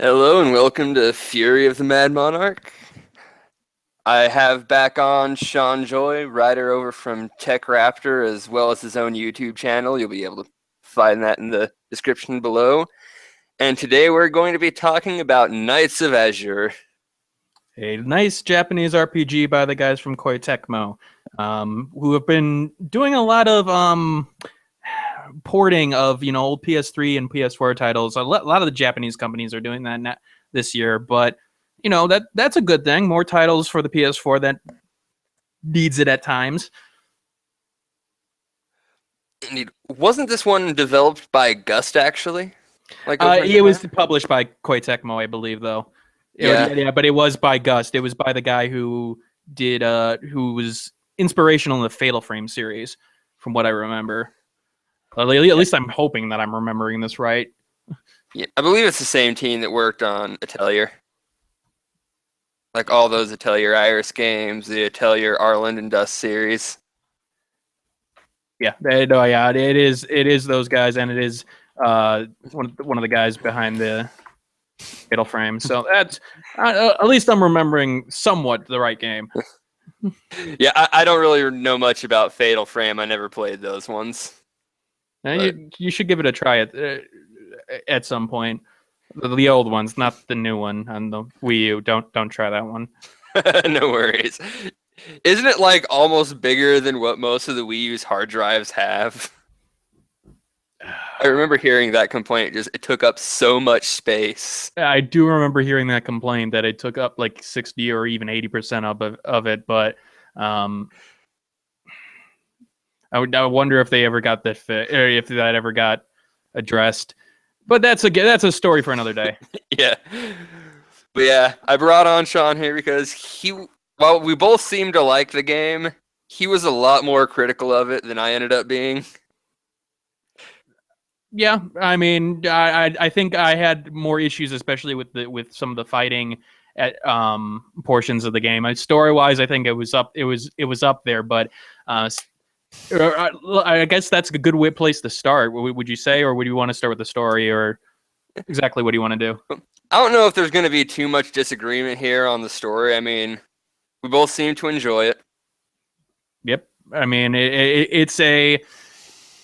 Hello and welcome to Fury of the Mad Monarch. I have back on Shaun Joy, writer over from Tech Raptor, as well as his own YouTube channel. You'll be able to find that in the description below. And today we're going to be talking about Nights of Azure. A nice Japanese RPG by the guys from Koei Tecmo, who have been doing a lot of porting of old PS3 and PS4 titles. A lot of the Japanese companies are doing that this year, but that's a good thing. More titles for the PS4 that needs it at times. Indeed. Wasn't this one developed by Gust actually? It was published by Koei Tecmo, I believe, though. But it was by Gust. It was by the guy who was inspirational in the Fatal Frame series, from what I remember. At least I'm hoping that I'm remembering this right. Yeah, I believe it's the same team that worked on Atelier. Like all those Atelier Iris games, the Atelier Arland and Dust series. Yeah, it is those guys, and it is one of the guys behind the Fatal Frame. So that's at least I'm remembering somewhat the right game. Yeah, I don't really know much about Fatal Frame. I never played those ones. You should give it a try at some point. The old ones, not the new one on the Wii U. Don't try that one. No worries. Isn't it like almost bigger than what most of the Wii U's hard drives have? I remember hearing that complaint. It took up so much space. I do remember hearing that complaint that it took up like 60 or even 80% of it, but I wonder if they ever got that fit, or if that ever got addressed. But that's a story for another day. Yeah. But yeah, I brought on Shaun here because while we both seemed to like the game, he was a lot more critical of it than I ended up being. Yeah, I mean, I think I had more issues, especially with some of the fighting at portions of the game. Story wise, I think it was up there, but I guess that's a good place to start. Would you say, or would you want to start with the story, or exactly what do you want to do? I don't know if there's going to be too much disagreement here on the story. I mean, we both seem to enjoy it. Yep. I mean, it's a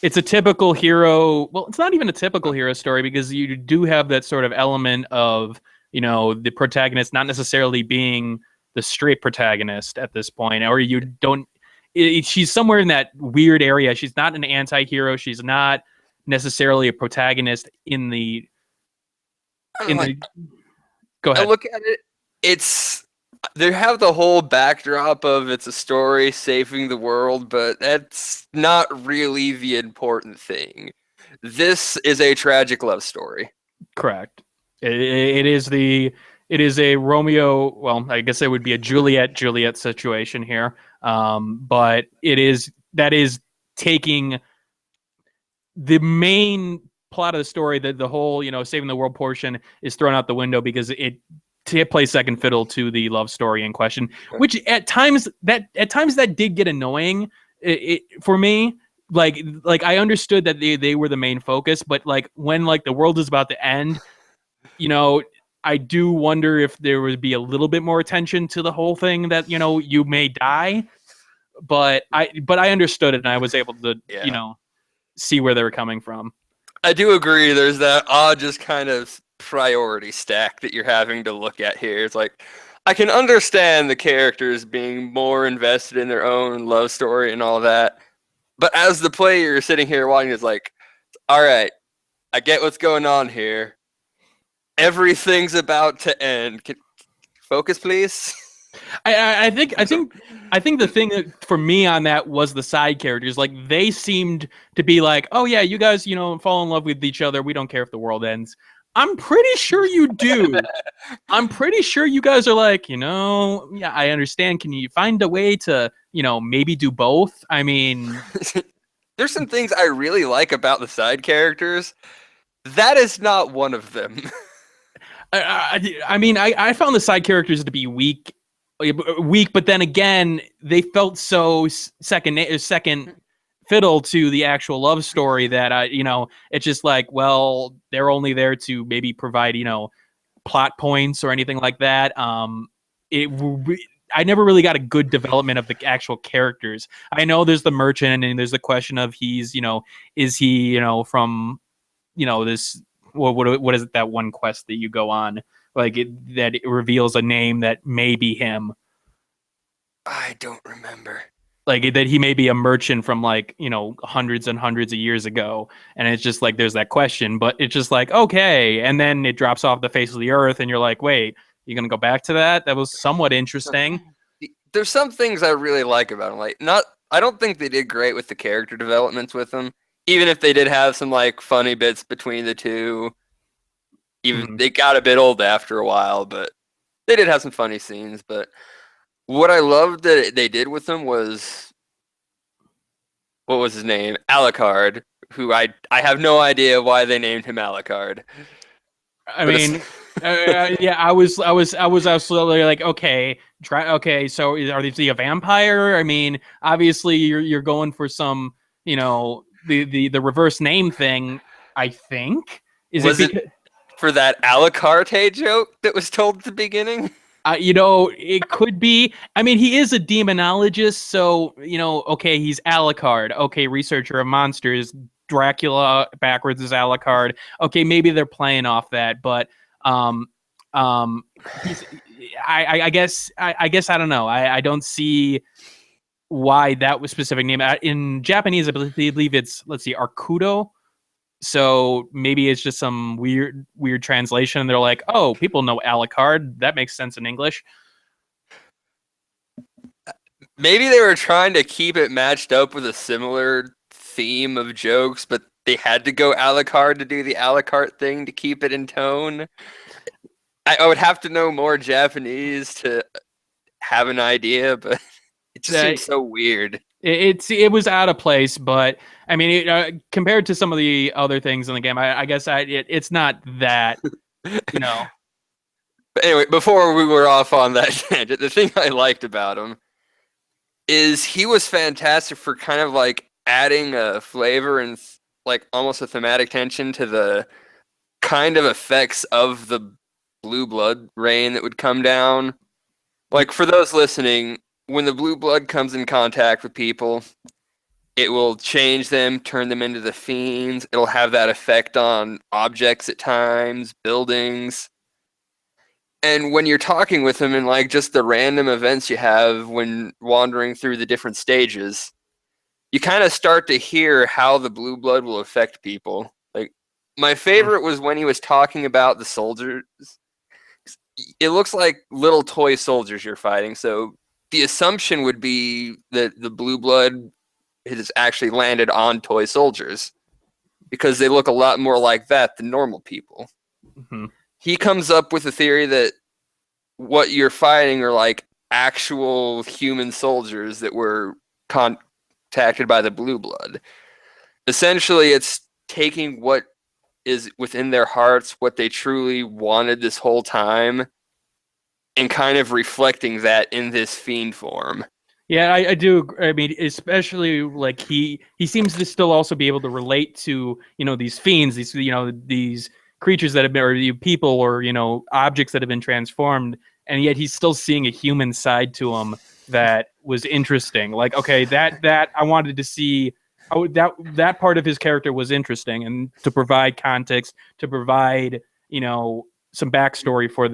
typical hero. Well, it's not even a typical hero story because you do have that sort of element of, the protagonist not necessarily being the straight protagonist at this point, or you don't. She's somewhere in that weird area. She's not an anti-hero. She's not necessarily a protagonist in the. Go ahead. I look at it. They have the whole backdrop of it's a story saving the world, but that's not really the important thing. This is a tragic love story. Correct. It is a Romeo. Well, I guess it would be a Juliet situation here. But that is taking the main plot of the story, that the whole, saving the world portion is thrown out the window because it plays second fiddle to the love story in question, which at times that did get annoying for me. Like I understood that they were the main focus, but like when the world is about to end, I do wonder if there would be a little bit more attention to the whole thing that, you may die. But I understood it, and I was able to, see where they were coming from. I do agree. There's that odd, just kind of priority stack that you're having to look at here. It's like, I can understand the characters being more invested in their own love story and all that. But as the player, you're sitting here watching, it's like, all right, I get what's going on here. Everything's about to end. Focus, please. I think the thing that for me on that was the side characters. Like, they seemed to be like, oh yeah, you guys, fall in love with each other. We don't care if the world ends. I'm pretty sure you do. I'm pretty sure you guys are like, yeah, I understand. Can you find a way to, maybe do both? I mean, there's some things I really like about the side characters. That is not one of them. I mean, I found the side characters to be weak, but then again, they felt so second fiddle to the actual love story that it's just like, well, they're only there to maybe provide plot points or anything like that. It I never really got a good development of the actual characters. I know there's the merchant and there's the question of he's, is he, from, this, what is it, that one quest that you go on, like that it reveals a name that may be him, I don't remember. like that he may be a merchant from like, hundreds and hundreds of years ago. And it's just like there's that question, but it's just like, okay, and then it drops off the face of the earth and you're like, wait, you're gonna go back to that? That was somewhat So interesting. there's some things I really like about him. Like, not, I don't think they did great with the character developments with him. Even if they did have some like funny bits between the two, even Mhm. they got a bit old after a while, but they did have some funny scenes. But what I loved that they did with him was, what was his name? Alucard, who I have no idea why they named him Alucard. I But it's mean, yeah, I was absolutely like, okay, okay, so are they a vampire? I mean, obviously you're going for some, the reverse name thing. I think is it was it because for that Alucard joke that was told at the beginning? it could be. I mean, he is a demonologist, so okay, he's Alucard. Okay, researcher of monsters. Dracula backwards is Alucard. Okay, maybe they're playing off that, but um, he's. I guess I don't know. I don't see why that was specific name in Japanese. I believe it's, let's see, Arkudo. So maybe it's just some weird translation. They're like, oh, people know Alucard. That makes sense in English. Maybe they were trying to keep it matched up with a similar theme of jokes, but they had to go Alucard to do the Alucard thing to keep it in tone. I would have to know more Japanese to have an idea, but it just Uh, seems so weird. it was out of place, but I mean, compared to some of the other things in the game, I guess it's not that, you know. But anyway, before we were off on that tangent, the thing I liked about him is he was fantastic for kind of like adding a flavor and like almost a thematic tension to the kind of effects of the blue blood rain that would come down. Like for those listening, when the blue blood comes in contact with people, it will change them, turn them into the fiends. It'll have that effect on objects at times, buildings. And when you're talking with them and like just the random events you have when wandering through the different stages, you kind of start to hear how the blue blood will affect people. Like my favorite was when he was talking about the soldiers. It looks like little toy soldiers you're fighting. So the assumption would be that the blue blood has actually landed on toy soldiers because they look a lot more like that than normal people. Mhm. He comes up with a theory that what you're fighting are like actual human soldiers that were contacted by the blue blood. Essentially, it's taking what is within their hearts, what they truly wanted this whole time, and kind of reflecting that in this fiend form. Yeah, I do. I mean, especially like he seems to still also be able to relate to these fiends, these creatures that have been, or people, or objects that have been transformed, and yet he's still seeing a human side to him that was interesting. Like, okay, that I wanted to see. That part of his character was interesting, and to provide context, to provide some backstory for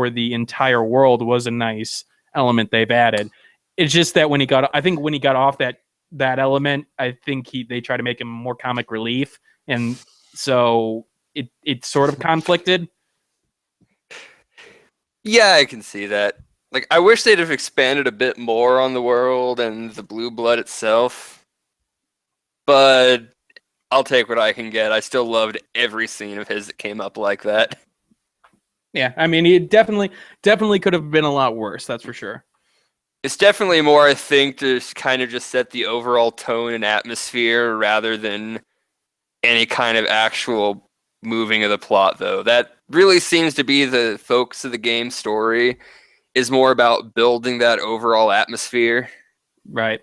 the entire world was a nice element they've added. It's just that I think when he got off that element, I think they try to make him more comic relief, and so it sort of conflicted. Yeah, I can see that. Like, I wish they'd have expanded a bit more on the world and the blue blood itself, but I'll take what I can get. I still loved every scene of his that came up like that. Yeah, I mean, it definitely could have been a lot worse. That's for sure. It's definitely more, I think, to kind of just set the overall tone and atmosphere rather than any kind of actual moving of the plot, though. That really seems to be the focus of the game story, is more about building that overall atmosphere. Right.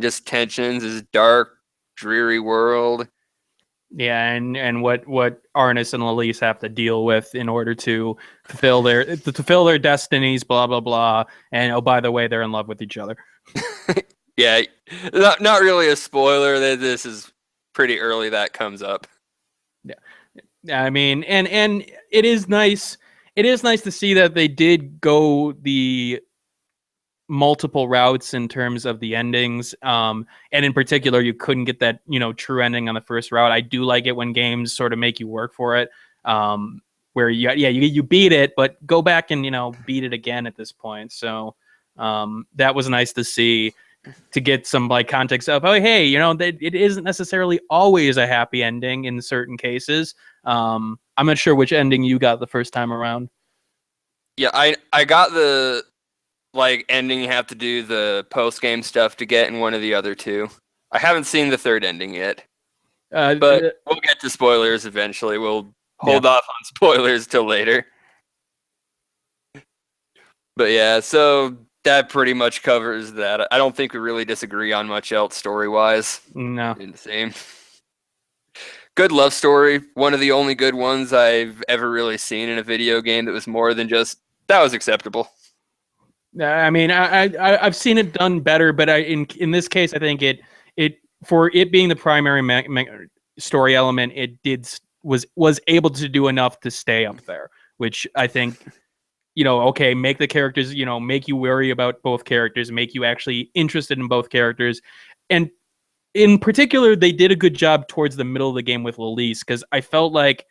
Just tensions, this dark, dreary world. Yeah, and what Arnis and Lelise have to deal with in order to fulfill their destinies, blah blah blah. And oh, by the way, they're in love with each other. Yeah, not really a spoiler that this is pretty early that comes up. Yeah, I mean, and it is nice. It is nice to see that they did go the multiple routes in terms of the endings. And in particular, you couldn't get that, true ending on the first route. I do like it when games sort of make you work for it. Where you beat it, but go back and, beat it again at this point. So that was nice to see, to get some like context of, oh, hey, it isn't necessarily always a happy ending in certain cases. I'm not sure which ending you got the first time around. Yeah, I got the like ending. You have to do the post game stuff to get in one of the other two. I haven't seen the third ending yet, Uh, but we'll get to spoilers eventually. We'll yeah. hold off on spoilers till later. But yeah, so that pretty much covers that. I don't think we really disagree on much else story wise. No. In the same. Good love story. One of the only good ones I've ever really seen in a video game that was more than just that was acceptable. I mean, I've seen it done better, but in this case, I think it for it being the primary story element, it was able to do enough to stay up there, which I think, okay, make the characters, make you worry about both characters, make you actually interested in both characters, and in particular, they did a good job towards the middle of the game with Lelise, because I felt like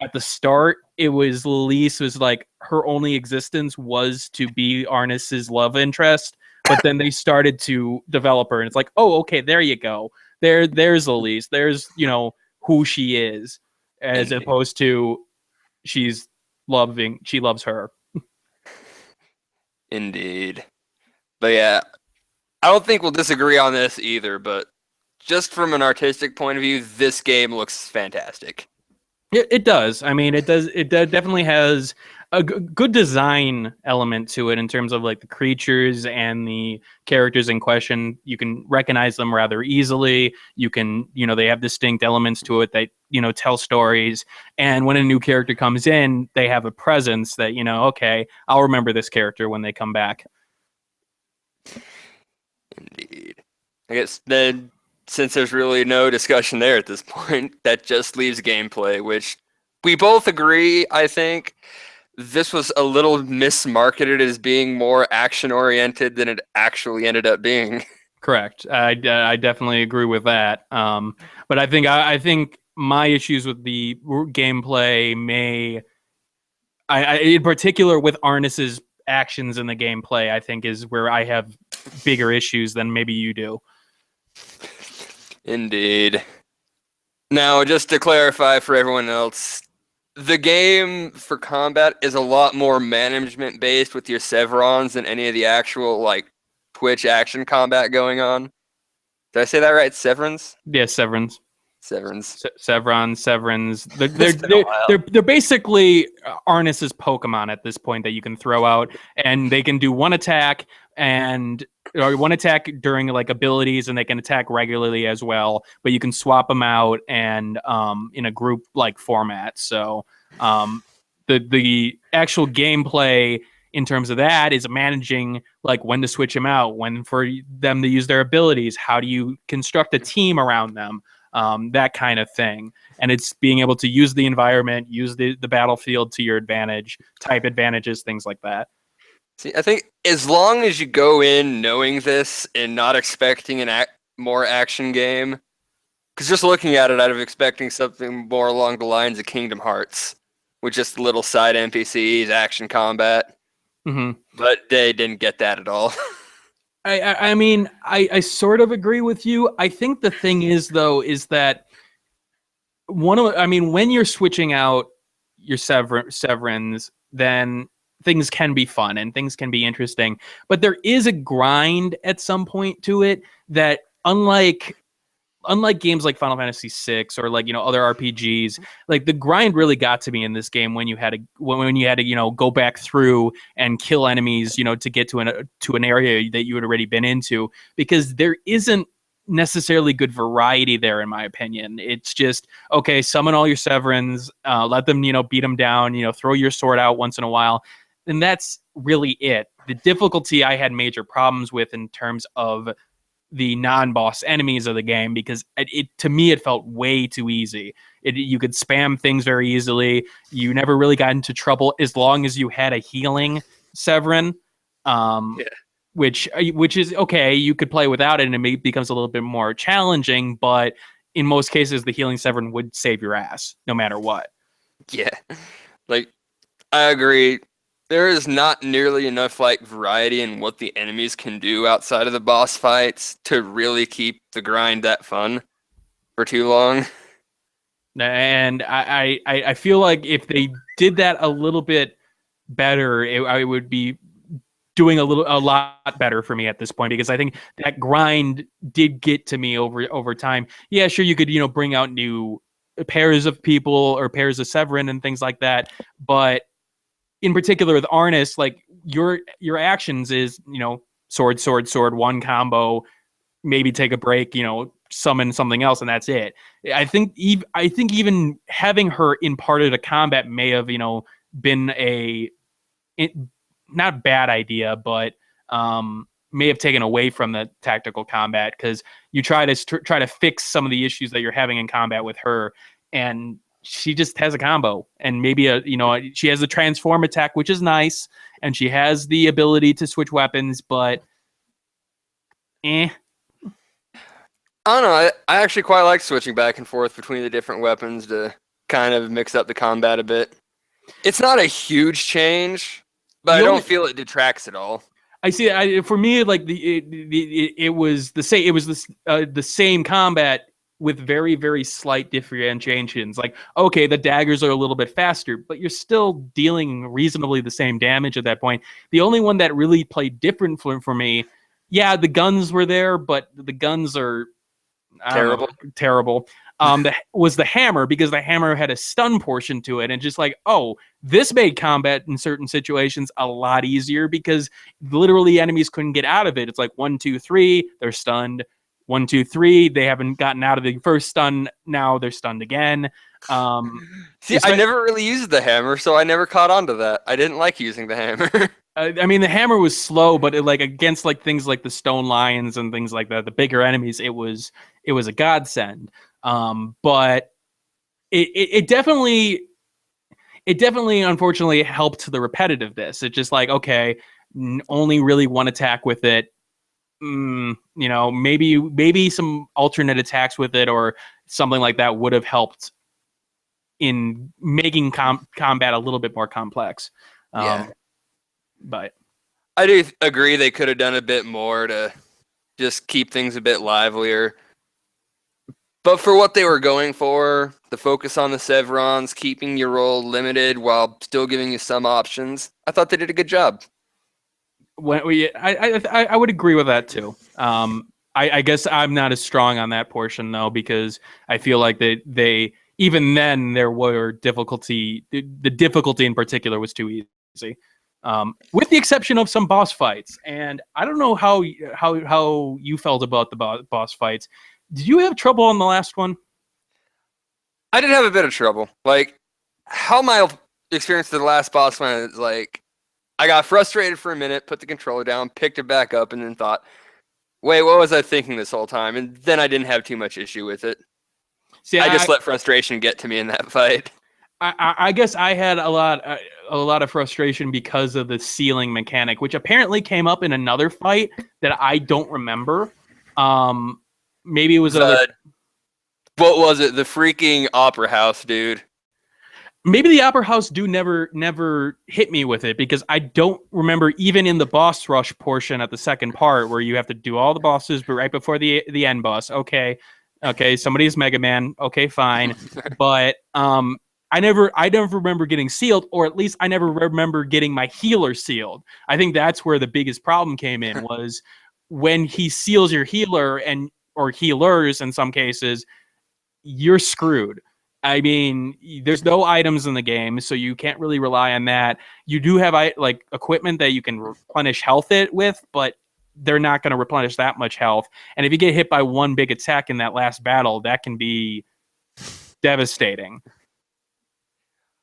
at the start, it was Lelise was like her only existence was to be Arnis's love interest, but then they started to develop her, and it's like, oh, okay, there you go. There's Lelise. There's who she is, as Indeed. opposed to she loves her. Indeed. But yeah, I don't think we'll disagree on this either, but just from an artistic point of view, this game looks fantastic. It does. I mean, it does. Definitely has a good design element to it in terms of like the creatures and the characters in question. You can recognize them rather easily. You can, they have distinct elements to it that, tell stories. And when a new character comes in, they have a presence that, okay, I'll remember this character when they come back. Indeed. I guess then, since there's really no discussion there at this point, that just leaves gameplay, which we both agree, I think. This was a little mismarketed as being more action oriented than it actually ended up being. Correct. I definitely agree with that. But I think my issues with the gameplay in particular with Arnis's actions in the gameplay, I think is where I have bigger issues than maybe you do. Indeed. Now, just to clarify for everyone else, the game for combat is a lot more management based with your Severons than any of the actual like Twitch action combat going on. Did I say that right? Severans? Yeah, Severance. Severans. Severans. It's been a while. They're basically Arnis's Pokemon at this point that you can throw out, and they can do one attack or one attack during like abilities, and they can attack regularly as well. But you can swap them out and in a group like format. So the actual gameplay in terms of that is managing like when to switch them out, when for them to use their abilities, how do you construct a team around them, that kind of thing. And it's being able to use the environment, use the battlefield to your advantage, type advantages, things like that. See, I think as long as you go in knowing this and not expecting more action game, because just looking at it, I'd have expecting something more along the lines of Kingdom Hearts, with just little side NPCs, action combat. Mm-hmm. But they didn't get that at all. I mean, I sort of agree with you. I think the thing is, though, is that when you're switching out your Severins, then things can be fun and things can be interesting. But there is a grind at some point to it that, unlike games like Final Fantasy VI or like other RPGs, like the grind really got to me in this game when you had to go back through and kill enemies to get to an area that you had already been into, because there isn't necessarily good variety there, in my opinion. It's just, okay, summon all your Severins, let them, beat them down, throw your sword out once in a while. And that's really it. The difficulty I had major problems with in terms of the non-boss enemies of the game, because to me it felt way too easy. You could spam things very easily. You never really got into trouble as long as you had a healing Severin, um, Yeah. which is okay. You could play without it, and it becomes a little bit more challenging. But in most cases, the healing Severin would save your ass no matter what. Yeah. Like, I agree. There is not nearly enough like variety in what the enemies can do outside of the boss fights to really keep the grind that fun for too long. And I feel like if they did that a little bit better, I would be doing a lot better for me at this point, because I think that grind did get to me over time. Yeah, sure, you could bring out new pairs of people or pairs of Severin and things like that, but in particular with Arnis, like your actions is sword sword sword, one combo, maybe take a break, summon something else, and that's it. I think even having her imparted to combat may have been it, not bad idea, but may have taken away from the tactical combat, because you try to fix some of the issues that you're having in combat with her, and she just has a combo, and maybe she has the transform attack, which is nice, and she has the ability to switch weapons, but eh. I don't know. I actually quite like switching back and forth between the different weapons to kind of mix up the combat a bit. It's not a huge change, but I The only don't feel it detracts at all. I see. For me, like it was the same. It was the same combat with very very slight differentiations. Like, okay, the daggers are a little bit faster, but you're still dealing reasonably the same damage at that point. The only one that really played different for me, yeah, the guns were there, but the guns are, I don't know, Terrible. terrible. That was the hammer, because the hammer had a stun portion to it, and just like, oh, this made combat in certain situations a lot easier, because literally enemies couldn't get out of it. It's like 1, 2, 3, they're stunned. 1, 2, 3, they haven't gotten out of the first stun. Now they're stunned again. See, I never really used the hammer, so I never caught on to that. I didn't like using the hammer. I mean, the hammer was slow, but like against like things like the stone lions and things like that, the bigger enemies, it was a godsend. But it definitely unfortunately helped the repetitiveness. It's just like, okay, only really one attack with it. Maybe some alternate attacks with it or something like that would have helped in making combat a little bit more complex. Yeah. But I do agree they could have done a bit more to just keep things a bit livelier. But for what they were going for, the focus on the Severons, keeping your role limited while still giving you some options, I thought they did a good job. I would agree with that too. I guess I'm not as strong on that portion though, because I feel like they even then there were difficulty. The difficulty in particular was too easy, with the exception of some boss fights. And I don't know how you felt about the boss fights. Did you have trouble on the last one? I did have a bit of trouble. Like, how my experience to the last boss fight is like, I got frustrated for a minute, put the controller down, picked it back up, and then thought, wait, what was I thinking this whole time? And then I didn't have too much issue with it. See, I just let frustration get to me in that fight. I guess I had a lot of frustration because of the ceiling mechanic, which apparently came up in another fight that I don't remember. Maybe it was another. What was it? The freaking opera house, dude. Maybe the opera house dude never hit me with it, because I don't remember even in the boss rush portion at the second part where you have to do all the bosses, but right before the end boss. Okay, somebody's Mega Man. Okay, fine, but I never remember getting sealed, or at least I never remember getting my healer sealed. I think that's where the biggest problem came in, was when he seals your healer or healers in some cases, you're screwed. I mean, there's no items in the game, so you can't really rely on that. You do have like equipment that you can replenish health with, but they're not going to replenish that much health. And if you get hit by one big attack in that last battle, that can be devastating.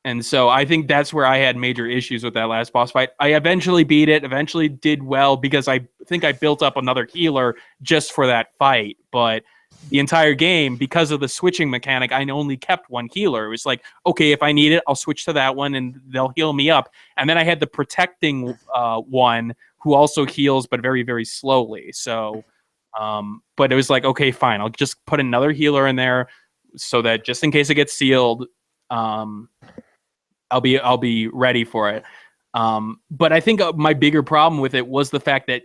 And so I think that's where I had major issues with that last boss fight. I eventually beat it, eventually did well because I think I built up another healer just for that fight. But the entire game, because of the switching mechanic, I only kept one healer. It was like, okay, if I need it, I'll switch to that one and they'll heal me up. And then I had the protecting one who also heals, but very, very slowly. So, but it was like, okay, fine, I'll just put another healer in there so that just in case it gets sealed, I'll be ready for it. But I think my bigger problem with it was the fact that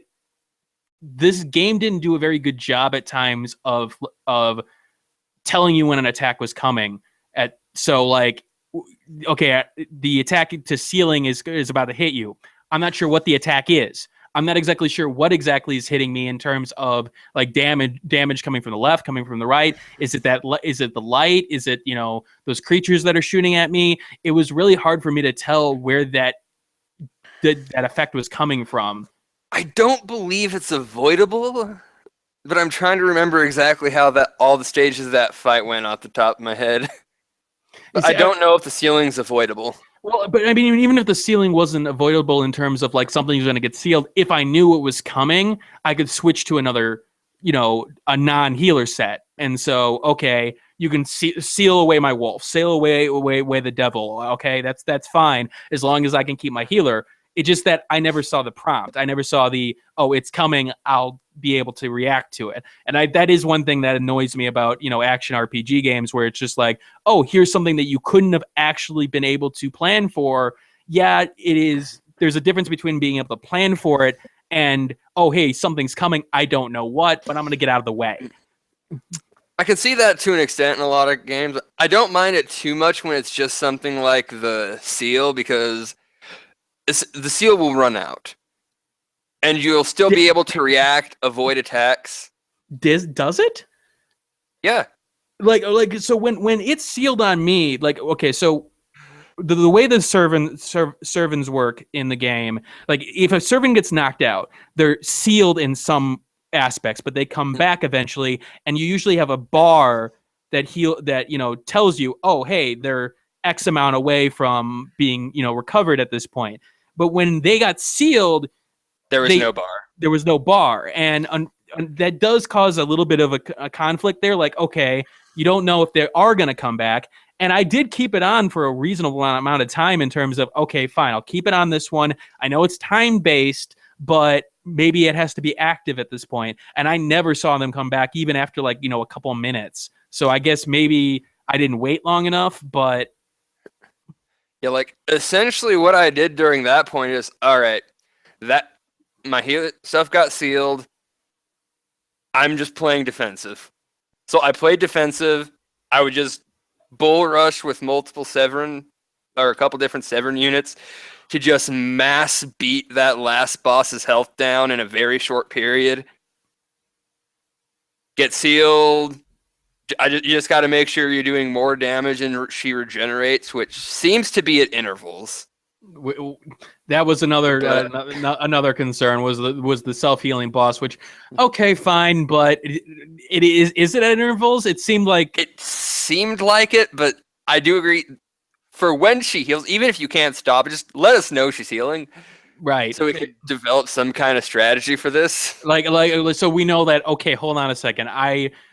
this game didn't do a very good job at times of telling you when an attack was coming. So like, okay, the attack to ceiling is about to hit you. I'm not sure what the attack is. I'm not exactly sure what exactly is hitting me in terms of like damage coming from the left, coming from the right. Is it the light? Is it, those creatures that are shooting at me? It was really hard for me to tell where that effect was coming from. I don't believe it's avoidable, but I'm trying to remember exactly how all the stages of that fight went off the top of my head. But I don't know if the ceiling's avoidable. Well, but I mean, even if the ceiling wasn't avoidable in terms of like something's going to get sealed, if I knew it was coming, I could switch to another, a non-healer set. And so, okay, you can seal away my wolf, seal away the devil. Okay, that's fine as long as I can keep my healer. It's just that I never saw the prompt. I never saw it's coming. I'll be able to react to it. And that is one thing that annoys me about, action RPG games where it's just like, oh, here's something that you couldn't have actually been able to plan for. Yeah, it is. There's a difference between being able to plan for it and, oh, hey, something's coming. I don't know what, but I'm going to get out of the way. I can see that to an extent in a lot of games. I don't mind it too much when it's just something like the seal because the seal will run out. And you'll still be able to react, avoid attacks. Does it? Yeah. Like so when it's sealed on me, like, okay, so the way the servants work in the game, like if a servant gets knocked out, they're sealed in some aspects, but they come back eventually, and you usually have a bar that tells you, oh, hey, they're X amount away from being recovered at this point. But when they got sealed, there was no bar. There was no bar, and that does cause a little bit of a conflict there. Like, okay, you don't know if they are going to come back. And I did keep it on for a reasonable amount of time in terms of, okay, fine, I'll keep it on this one. I know it's time-based, but maybe it has to be active at this point. And I never saw them come back even after a couple of minutes. So I guess maybe I didn't wait long enough, but... Yeah, like, essentially what I did during that point is, all right, my heal stuff got sealed. I'm just playing defensive. So I played defensive. I would just bull rush with multiple Severin, or a couple different Severin units to just mass beat that last boss's health down in a very short period. Get sealed. You just got to make sure you're doing more damage and she regenerates, which seems to be at intervals. That was another concern was the self-healing boss, which, okay, fine, but it is it at intervals? It seemed like it, but I do agree. For when she heals, even if you can't stop it, just let us know she's healing, right? So we could develop some kind of strategy for this. Like so we know that, okay, hold on a second,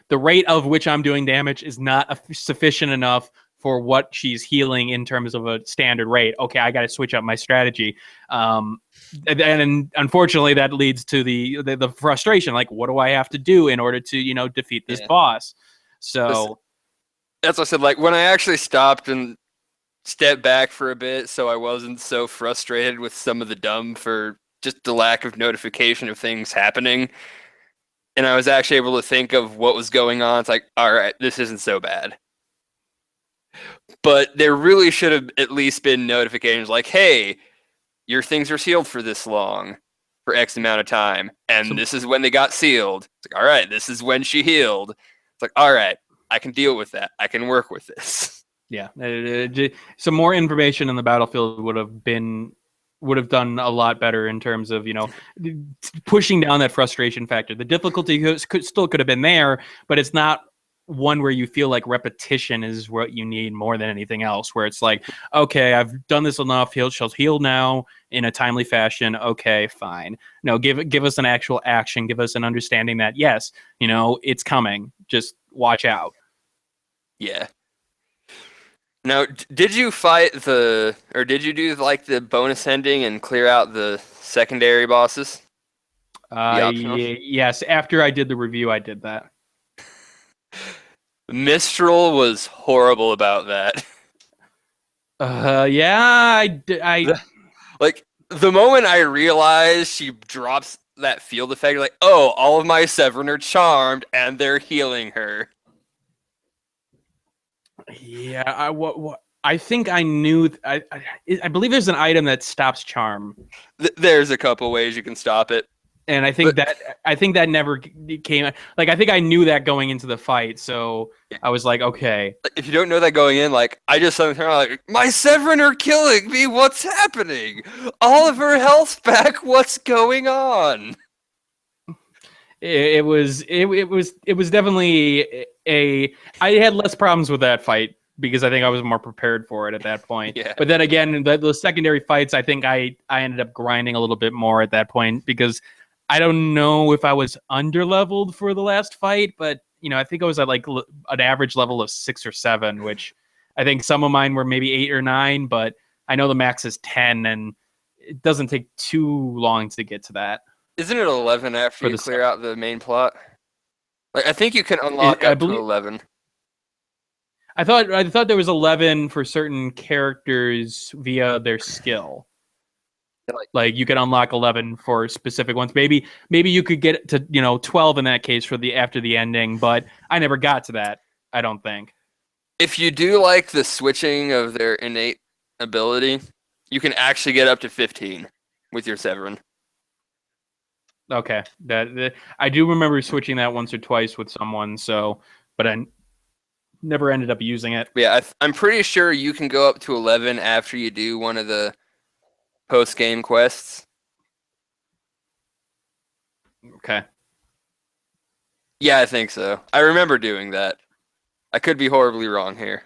the rate of which I'm doing damage is not sufficient enough for what she's healing in terms of a standard rate. Okay, I got to switch up my strategy. And unfortunately, that leads to the frustration. Like, what do I have to do in order to defeat this boss? So that's what I said. Like, when I actually stopped and stepped back for a bit, so I wasn't so frustrated with some of the dumb for just the lack of notification of things happening, and I was actually able to think of what was going on. It's like, all right, this isn't so bad. But there really should have at least been notifications like, hey, your things are sealed for this long, for X amount of time, and this is when they got sealed. It's like, all right, this is when she healed. It's like, all right, I can deal with that. I can work with this. Yeah. Some more information in the battlefield would have been would have done a lot better in terms of pushing down that frustration factor. The difficulty could have been there, but it's not one where you feel like repetition is what you need more than anything else. Where it's like, okay, I've done this enough. She'll heal now in a timely fashion. Okay, fine. No, give us an actual action. Give us an understanding that yes, it's coming. Just watch out. Yeah. Now, did you fight or did you do like the bonus ending and clear out the secondary bosses? The optional? Yes. After I did the review, I did that. Mistral was horrible about that. Yeah, Like, the moment I realized she drops that field effect, like, oh, all of my Severn are charmed and they're healing her. Yeah, I think I knew. I believe there's an item that stops charm, There's a couple ways you can stop it. and But I think that never came. Like I think I knew that going into the fight, so I was like, okay. if you don't know that going in, like, I just suddenly turn around, like, my Severn are killing me. What's happening? All of her health's back. What's going on? It was definitely a. I had less problems with that fight because I think I was more prepared for it at that point. Yeah. But then again, those secondary fights, I think I ended up grinding a little bit more at that point because I don't know if I was underleveled for the last fight, but I think I was at like an average level of 6 or 7, which I think some of mine were maybe 8 or 9, but I know the max is 10, and it doesn't take too long to get to that. Isn't it 11 after you clear out the main plot? Like, I think you can unlock I up to believe 11. I thought there was 11 for certain characters via their skill. Like you could unlock 11 for specific ones. Maybe you could get to 12 in that case for the after the ending, but I never got to that. I don't think. If you do like the switching of their innate ability, you can actually get up to 15 with your Severin. Okay, that I do remember switching that once or twice with someone. So, but I never ended up using it. Yeah, I'm pretty sure you can go up to 11 after you do one of the post-game quests. Okay. Yeah, I think so. I remember doing that. I could be horribly wrong here.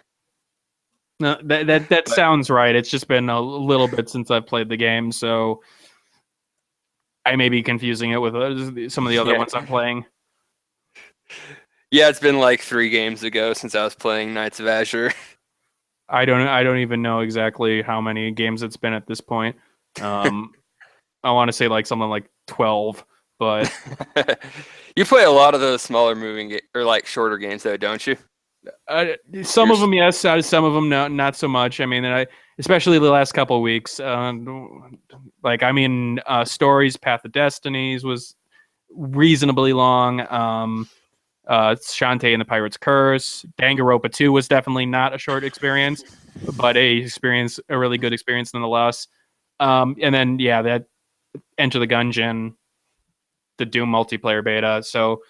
No, that sounds right. It's just been a little bit since I've played the game, so I may be confusing it with some of the other ones I'm playing. Yeah, it's been like 3 games ago since I was playing Nights of Azure. I don't even know exactly how many games it's been at this point. I want to say like something like 12, but you play a lot of those smaller moving or like shorter games though, don't you? Some of them yes, some of them not so much. I mean, especially the last couple of weeks. Stories, Path of Destinies was reasonably long. Shantae and the Pirate's Curse. Danganronpa 2 was definitely not a short experience, but a really good experience nonetheless. And then that Enter the Gungeon, the Doom multiplayer beta. So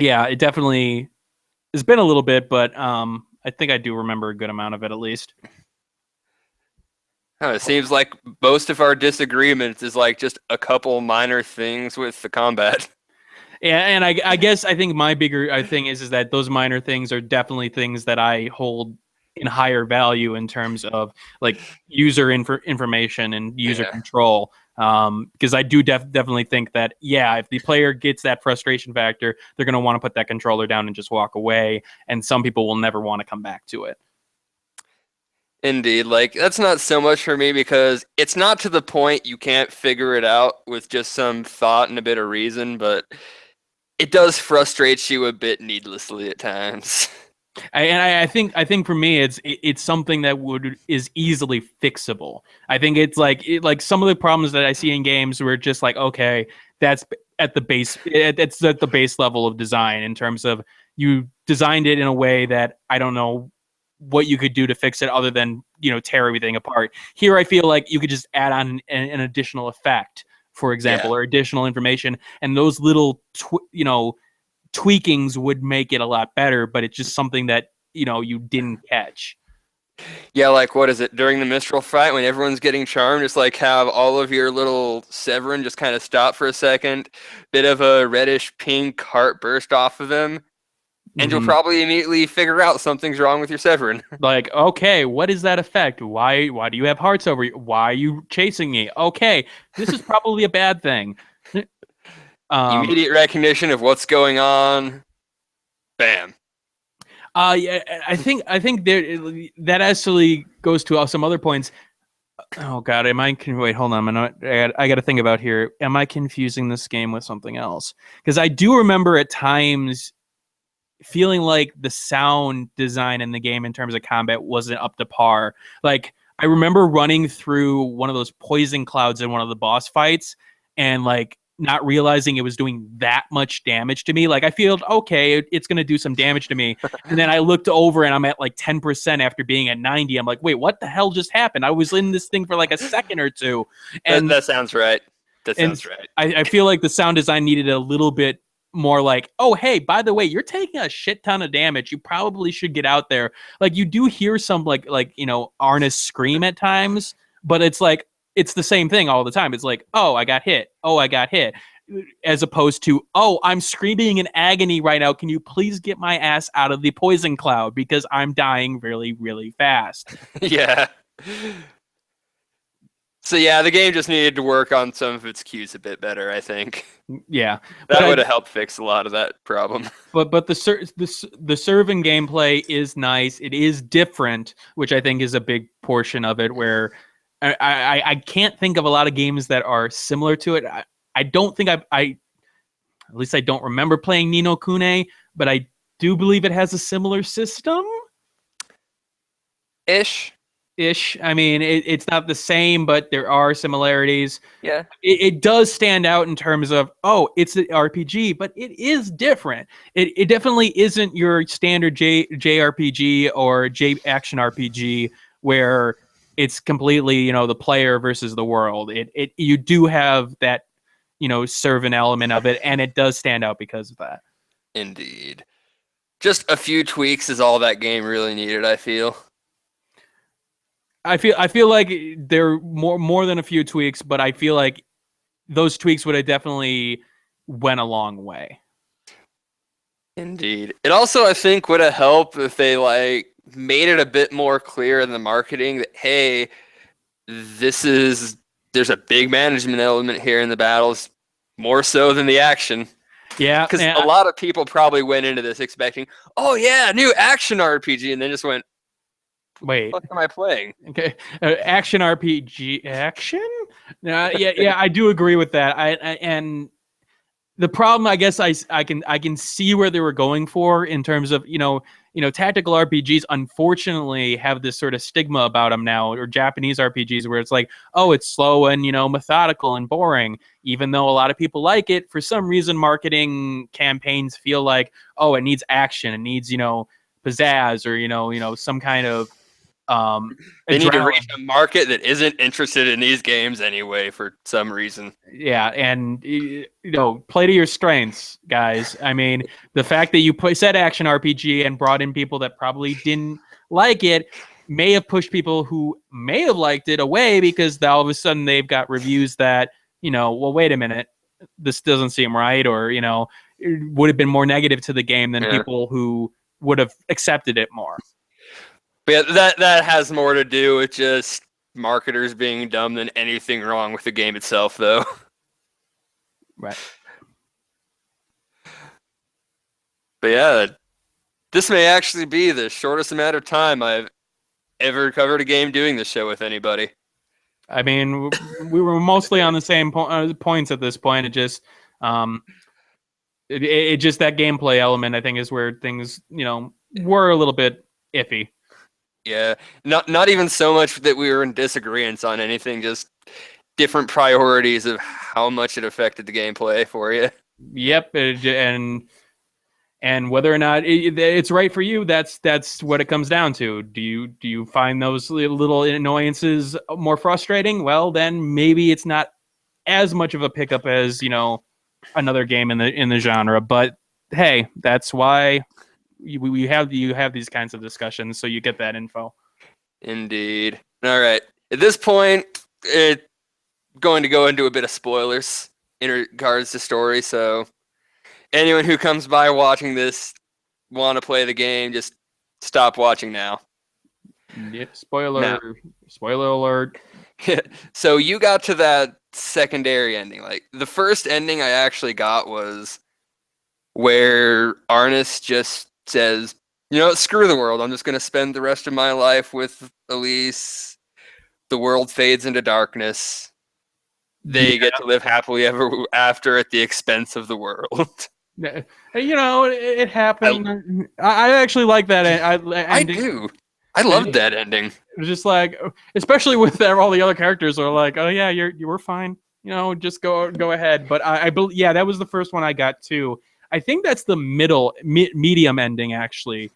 it definitely has been a little bit, but I think I do remember a good amount of it at least. It seems like most of our disagreements is like just a couple minor things with the combat. Yeah, and I guess I think my bigger thing is that those minor things are definitely things that I hold in higher value in terms of like user information and user control. Because I do definitely think that if the player gets that frustration factor, they're going to want to put that controller down and just walk away, and some people will never want to come back to it. Indeed, like that's not so much for me because it's not to the point you can't figure it out with just some thought and a bit of reason, but it does frustrate you a bit needlessly at times. I think for me it's something that is easily fixable. I think it's like some of the problems that I see in games where it's just like, okay, that's at the base, it's at the base level of design in terms of you designed it in a way that I don't know what you could do to fix it other than tear everything apart. Here I feel like you could just add on an additional effect, for example, or additional information, and those little tweakings would make it a lot better, but it's just something that you didn't catch. Yeah, like what is it during the Mistral fight when everyone's getting charmed? Just like have all of your little Severin just kind of stop for a second, bit of a reddish pink heart burst off of him, and you'll Hmm. probably immediately figure out something's wrong with your Severin. Like, okay, what is that effect? Why do you have hearts over you? Why are you chasing me? Okay, this is probably a bad thing. Um, Immediate recognition of what's going on. Bam. yeah, I think that actually goes to some other points. Oh God, wait? Hold on, I got to think about here. Am I confusing this game with something else? Because I do remember at times feeling like the sound design in the game in terms of combat wasn't up to par. Like I remember running through one of those poison clouds in one of the boss fights and like not realizing it was doing that much damage to me. Like I feel okay, it's going to do some damage to me. And then I looked over and I'm at like 10% after being at 90. I'm like, "Wait, what the hell just happened? I was in this thing for like a second or two." That And that sounds right. That and sounds right. I feel like the sound design needed a little bit more like, oh hey, by the way, you're taking a shit ton of damage. You probably should get out there. Like you do hear some Arnis scream at times, but it's like it's the same thing all the time. It's like, oh, I got hit. Oh, I got hit. As opposed to, oh, I'm screaming in agony right now. Can you please get my ass out of the poison cloud because I'm dying really, really fast. Yeah. So yeah, the game just needed to work on some of its cues a bit better, I think. Yeah, but That would have helped fix a lot of that problem. but the serving gameplay is nice. It is different, which I think is a big portion of it. Where I can't think of a lot of games that are similar to it. I don't think I at least I don't remember playing Nino Kune, but I do believe it has a similar system Ish. ish. I mean, it's not the same, but there are similarities. Yeah. It does stand out in terms of, oh, it's an RPG, but it is different. It definitely isn't your standard JRPG or J action RPG where it's completely, the player versus the world. It you do have that, servant element of it, and it does stand out because of that. Indeed. Just a few tweaks is all that game really needed, I feel. I feel like there are more than a few tweaks, but I feel like those tweaks would have definitely went a long way. Indeed. It also, I think, would have helped if they like made it a bit more clear in the marketing that hey, this is there's a big management element here in the battles, more so than the action. Yeah, Because a lot of people probably went into this expecting, oh yeah, new action RPG, and then just went, wait. what am I playing? Okay, action RPG action. Yeah, I do agree with that. And the problem, I guess, I can see where they were going for in terms of tactical RPGs. Unfortunately, have this sort of stigma about them now, or Japanese RPGs, where it's like, oh, it's slow and methodical and boring. Even though a lot of people like it, for some reason, marketing campaigns feel like, oh, it needs action, it needs pizzazz, or some kind of um, They need to reach adrenaline. a market that isn't interested in these games anyway for some reason. Yeah, and play to your strengths, guys. I mean, the fact that you said action RPG and brought in people that probably didn't like it may have pushed people who may have liked it away because all of a sudden they've got reviews that well, wait a minute, this doesn't seem right, or it would have been more negative to the game than Yeah. people who would have accepted it more. But yeah, that has more to do with just marketers being dumb than anything wrong with the game itself, though. Right. But yeah, this may actually be the shortest amount of time I've ever covered a game doing this show with anybody. I mean, we were mostly on the same points at this point. It just, it just that gameplay element, I think, is where things, were a little bit iffy. Yeah, not even so much that we were in disagreement on anything, just different priorities of how much it affected the gameplay for you. Yep, and whether or not it's right for you, that's what it comes down to. Do you find those little annoyances more frustrating? Well, then maybe it's not as much of a pickup as another game in the genre. But hey, that's why you have these kinds of discussions, so you get that info. Indeed. All right. At this point, it's going to go into a bit of spoilers in regards to story. So anyone who comes by watching this want to play the game, just stop watching now. Yeah, Now, spoiler alert. so you got to that secondary ending. Like the first ending I actually got was where Arnis just says, "You know, screw the world. I'm just going to spend the rest of my life with Elise. The world fades into darkness. They Yeah, get to live happily ever after at the expense of the world." you know, it I happened. I actually like that I ending. do. I And loved that ending. it was just like, especially with all the other characters are like, oh yeah, you were fine. You know, just go ahead. But I believe, yeah, that was the first one I got too. I think that's the medium ending actually.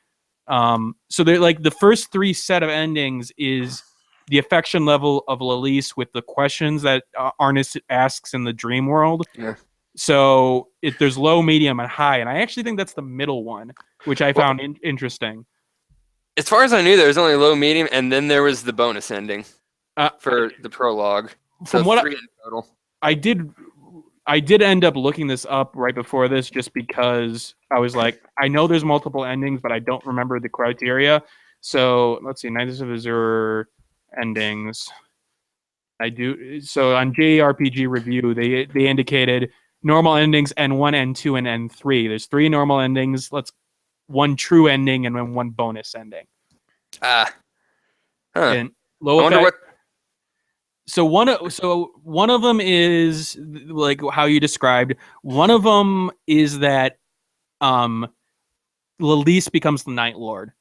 So they're like the first three set of endings is the affection level of Lalise with the questions that Arnis asks in the dream world. Yeah. So there's low, medium, and high, and I actually think that's the middle one, which I Well, found interesting. as far as I knew, there was only low, medium, and then there was the bonus ending Uh, for the prologue. So from what three in total. I did I did end up looking this up right before this just because I was like, I know there's multiple endings, but I don't remember the criteria. So let's see, Nights of Azure endings. I do so on JRPG review, they indicated normal endings N1, N2, and N3. There's three normal endings, one true ending and then one bonus ending. Ah, huh. And I low wonder effect. what. One of them is like how you described. One of them is that um Lalise becomes the Night Lord.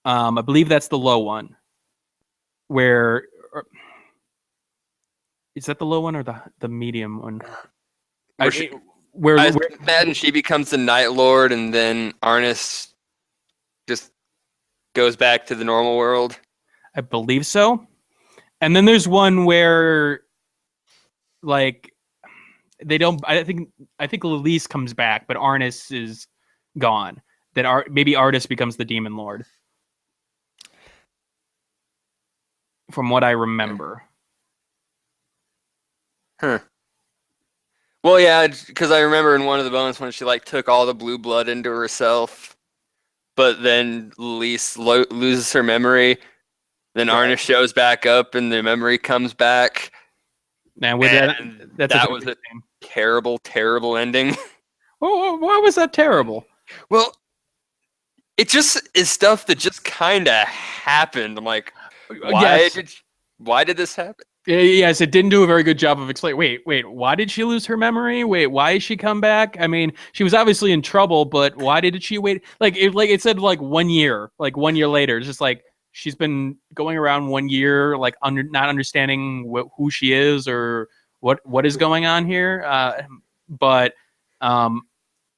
I believe that's the low one. Where is that the low one or the medium one? I Where she, it, where, I where imagine she becomes the Night Lord, and then Arnis just goes back to the normal world. I believe so. And then there's one where like they don't. I think Lalise comes back, but Arnis is gone. That maybe Artis becomes the Demon Lord, from what I remember. Huh. Well, yeah, because I remember in one of the bonus ones, she like took all the blue blood into herself, but then Lise loses her memory. Then Right. Arnis shows back up, and the memory comes back, And with that, and that's a that very was good a game. terrible, terrible ending. Oh, why was that terrible? Well, it just is stuff that just kind of happened. I'm like, why Yes, did why did this happen? yes, it didn't do a very good job of explaining. Wait, why did she lose her memory? Wait, why is she come back? I mean, she was obviously in trouble, but why did she wait? Like it said, like 1 year, like 1 year later. It's just like she's been going around 1 year, like not understanding who she is or what is going on here. But um,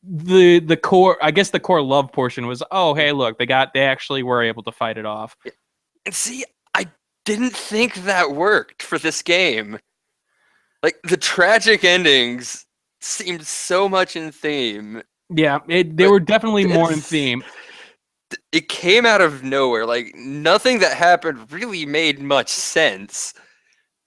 the core, I guess, the core love portion was, oh hey, look, they actually were able to fight it off. And see, I didn't think that worked for this game. Like the tragic endings seemed so much in theme, Yeah, they but were definitely more in this theme. it came out of nowhere. Like nothing that happened really made much sense.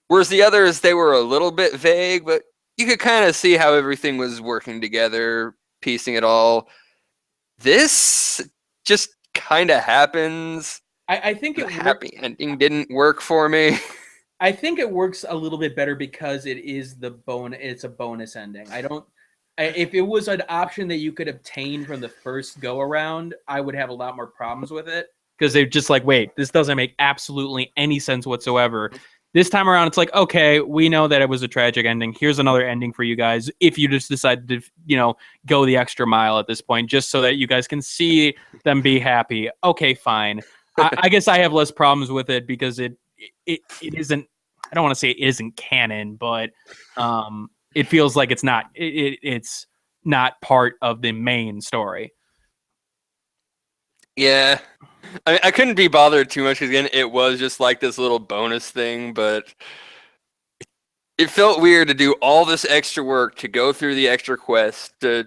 Whereas the others, they were a little bit vague, but you could kind of see how everything was working together, piecing it all. This just kind of happens. I think The it worked. happy ending didn't work for me. I think it works a little bit better because it is it's a bonus ending. I don't. If it was an option that you could obtain from the first go around, I would have a lot more problems with it because they're just like, wait, this doesn't make absolutely any sense whatsoever. This time around, it's like, okay, we know that it was a tragic ending. Here's another ending for you guys. If you just decide to, go the extra mile at this point, just so that you guys can see them be happy. Okay, fine. I guess I have less problems with it because it isn't. I don't want to say it isn't canon, but it feels like it's not part of the main story. Yeah. I couldn't be bothered too much because, again, it was just like this little bonus thing, but it felt weird to do all this extra work to go through the extra quest to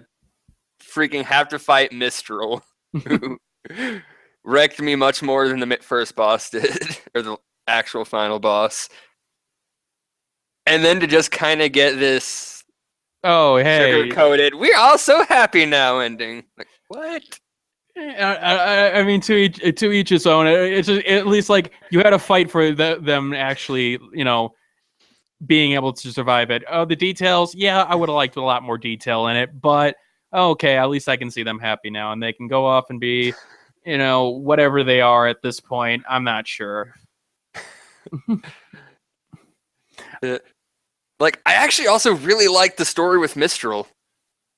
freaking have to fight Mistral. wrecked me much more than the first boss did, or the actual final boss. And then to just kind of get this Oh, sugar hey. coated, we're all so happy now ending. Like, what? I mean, to each his own. It's just, at least like you had a fight for them actually, being able to survive it. Oh, the details, yeah, I would have liked a lot more detail in it, but okay, at least I can see them happy now, and they can go off and be, whatever they are at this point. I'm not sure. Uh, Like, I actually also really like the story with Mistral.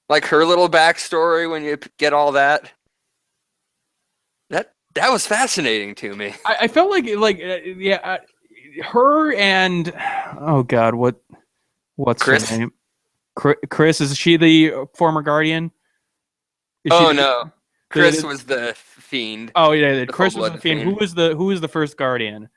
Like her little backstory when you get all that. That was fascinating to me. I felt yeah, her and oh god, what's her Chris? name? Chris, is she the former guardian? Is she Oh the, no. Chris the was the fiend, oh yeah, the Chris was the full-blooded fiend. fiend. Who was the first guardian?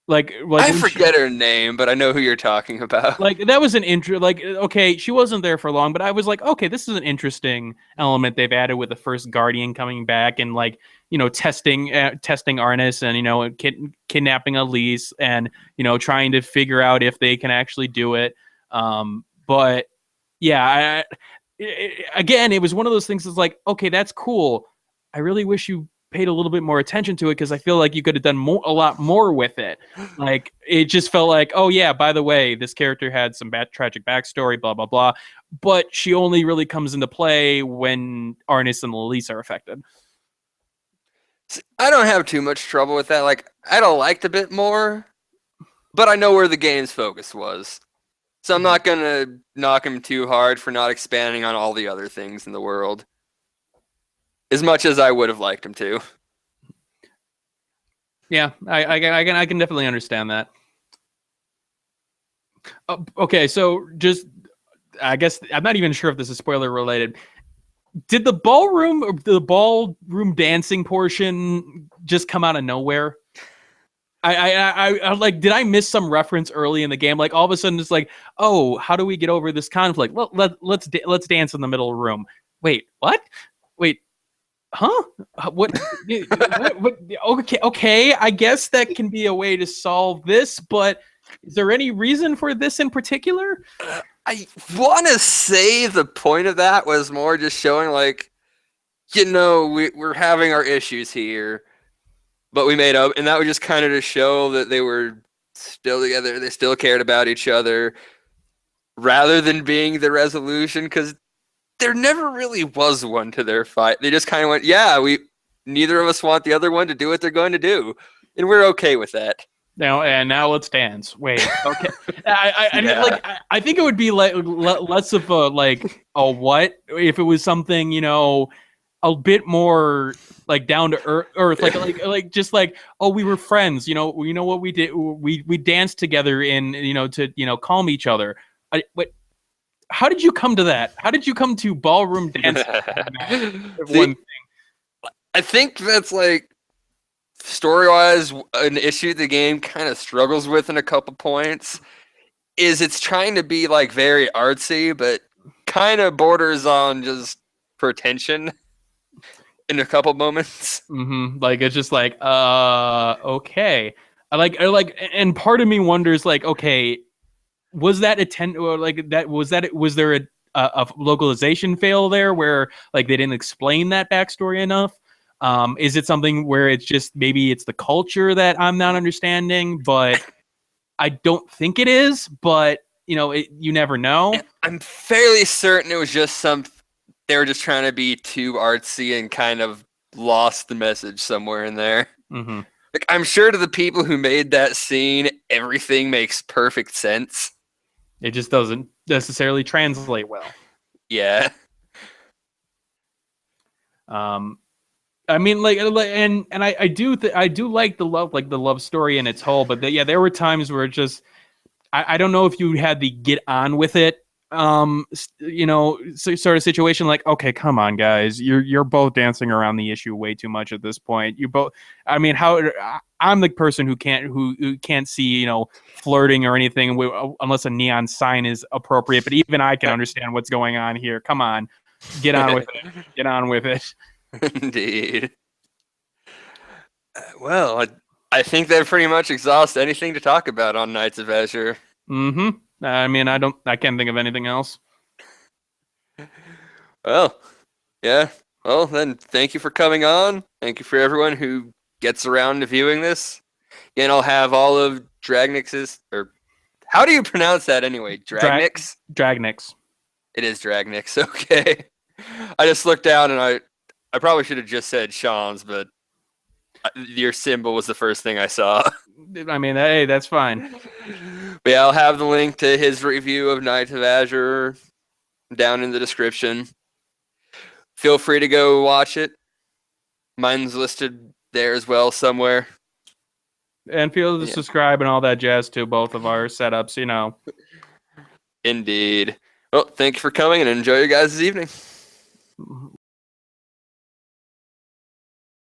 Like I when she forget her name, but I know who you're talking about. like that was an intro. Like okay, she wasn't there for long, but I was like, okay, this is an interesting element they've added with the first guardian coming back and like testing Arnis and kidnapping Elise and trying to figure out if they can actually do it. But yeah, again, it was one of those things that's like, okay, that's cool. I really wish you paid a little bit more attention to it because I feel like you could have done a lot more with it. Like it just felt like, oh yeah, by the way, this character had some tragic backstory, blah blah blah, but she only really comes into play when Arnis and Elise are affected. I don't have too much trouble with that. Like, I'd have liked a bit more, but I know where the game's focus was. So I'm not gonna knock him too hard for not expanding on all the other things in the world. As much as I would have liked him to. Yeah, I can definitely understand that. Okay, so just I guess I'm not even sure if this is spoiler related. Did the ballroom dancing portion just come out of nowhere? I like, did I miss some reference early in the game? Like all of a sudden it's like, oh, how do we get over this conflict? Well, let's dance in the middle of the room. Wait, what? Wait, huh? What? Okay. I guess that can be a way to solve this, but is there any reason for this in particular? I want to say the point of that was more just showing, like, we're having our issues here, but we made up, and that was just kind of to show that they were still together, they still cared about each other, rather than being the resolution, because there never really was one to their fight. They just kind of went, yeah, neither of us want the other one to do what they're going to do, and we're okay with that. Now let's dance. Wait, okay. I mean, Yeah. I think it would be like less of a like a what if it was something a bit more like down to earth, like just like, oh, we were friends, what we did, we danced together in to calm each other. What? How did you come to that? How did you come to ballroom dancing? See, One. I think that's like story wise an issue the game kind of struggles with in a couple points is it's trying to be like very artsy, but kind of borders on just pretension in a couple moments. Mm-hmm. Like it's just like, okay. And part of me wonders, like, okay, was that or like that was there a localization fail there where like they didn't explain that backstory enough? Is it something where it's just maybe it's the culture that I'm not understanding, but I don't think it is, but you never know. I'm fairly certain it was just they were just trying to be too artsy and kind of lost the message somewhere in there. Mm-hmm. Like, I'm sure to the people who made that scene, everything makes perfect sense. It just doesn't necessarily translate well. Yeah. I mean, I do like the love story in its whole, but yeah, there were times where it just I don't know if you had the get on with it sort of situation, like, okay, come on guys, you're both dancing around the issue way too much at this point. You both, I mean, I'm the person who can't see flirting or anything unless a neon sign is appropriate, but even I can understand what's going on here. Come on, get on with it. Indeed. Well, I think that pretty much exhausts anything to talk about on Nights of Azure. Mm-hmm. I mean, I can't think of anything else. Well, yeah. Well, then thank you for coming on. Thank you for everyone who gets around to viewing this. Again, I'll have all of Dragnix's, or how do you pronounce that anyway? Drag Dragnix? Dragnix. It is Dragnix. Okay. I just looked down and I probably should have just said Sean's, but your symbol was the first thing I saw. I mean, hey, that's fine. But yeah, I'll have the link to his review of Nights of Azure down in the description. Feel free to go watch it. Mine's listed there as well somewhere. And feel to Yeah, subscribe and all that jazz to both of our setups, you know. indeed. Well, thank you for coming and enjoy your guys' evening.